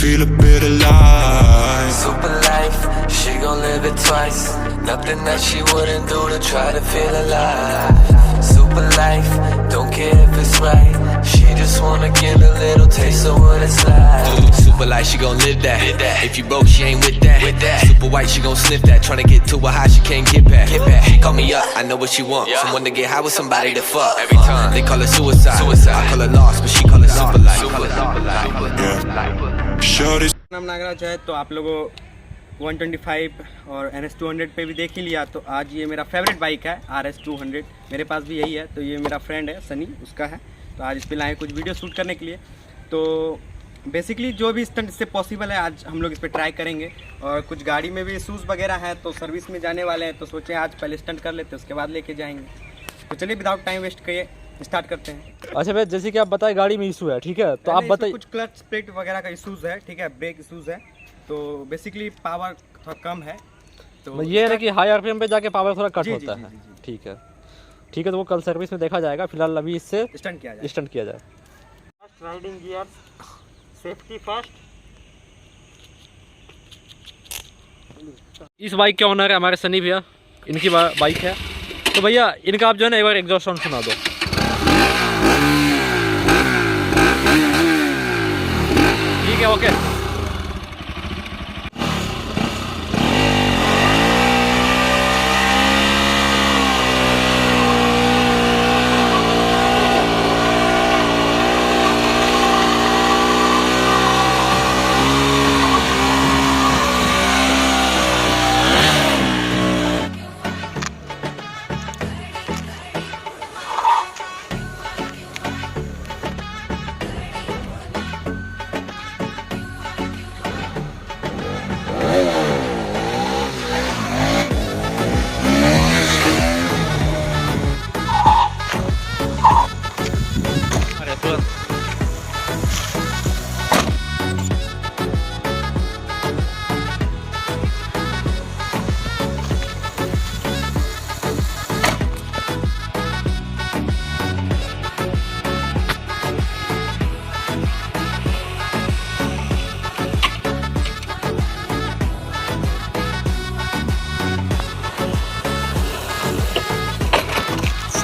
feel a bit alive. Super life, she gon' live it twice. Nothing that she wouldn't do to try to feel alive. Super life, don't care if it's right. She just wanna get a little taste of what it's like. Super light, she gon' live that. If you broke, she ain't with that. Super white, she gon' sniff that. Tryna get to a high, she can't get back. She call me up, I know what she want. Someone to get high with, somebody to fuck. Every time they call it suicide. I call it lost, but she call it super light. Shorty नाम नागराज है। तो आप लोगों 125 और NS 200 पे भी देख ही लिया। तो आज ये मेरा फेवरेट बाइक है RS 200, मेरे पास भी यही है। तो ये मेरा फ्रेंड है सनी, उसका है। तो आज इस पे लाए कुछ वीडियो शूट करने के लिए। तो बेसिकली जो भी स्टंट इससे पॉसिबल है आज हम लोग इस पर ट्राई करेंगे। और कुछ गाड़ी में भी इशूज़ वगैरह हैं, तो सर्विस में जाने वाले हैं। तो सोचे आज पहले स्टंट कर लेते हैं, उसके बाद लेके जाएंगे। तो चलिए विदाउट टाइम वेस्ट किए स्टार्ट करते हैं। अच्छा भाई, जैसे कि आप बताए गाड़ी में इशू है, ठीक है? तो आप बताइए। कुछ क्लच स्प्लिट वगैरह का इशूज़ है, ठीक है, ब्रेक इशूज़ है। तो बेसिकली पावर थोड़ा कम है। तो ये है ना कि हाई आरपीएम पे जाके पावर थोड़ा कट होता है। ठीक है, ठीक है। तो वो कल सर्विस में देखा जाएगा। फिलहाल अभी इससे स्टंट किया जाए। Riding gear, safety first. इस बाइक के ओनर है हमारे सनी भैया, इनकी बाइक है। तो भैया इनका आप जो है ना एक बार एग्जॉस्ट साउंड सुना दो। ठीक है, ओके।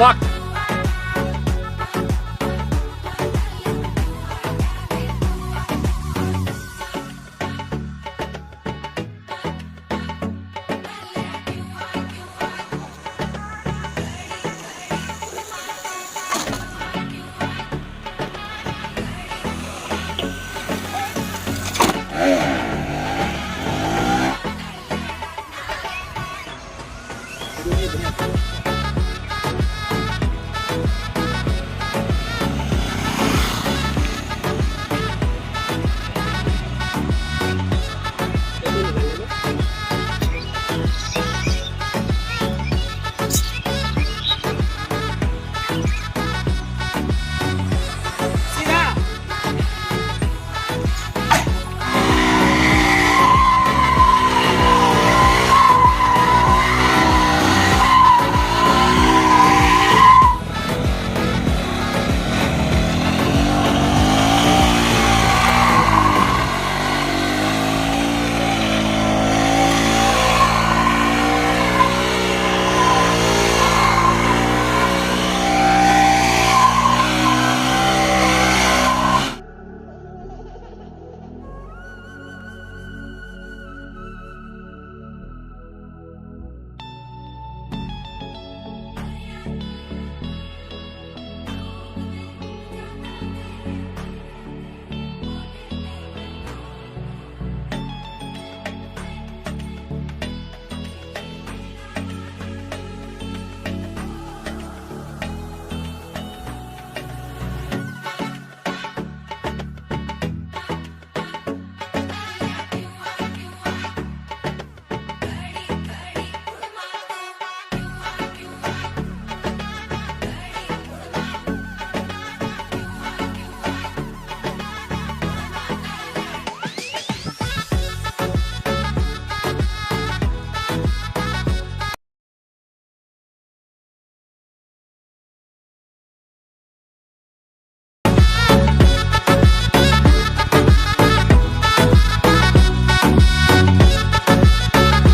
Fuck!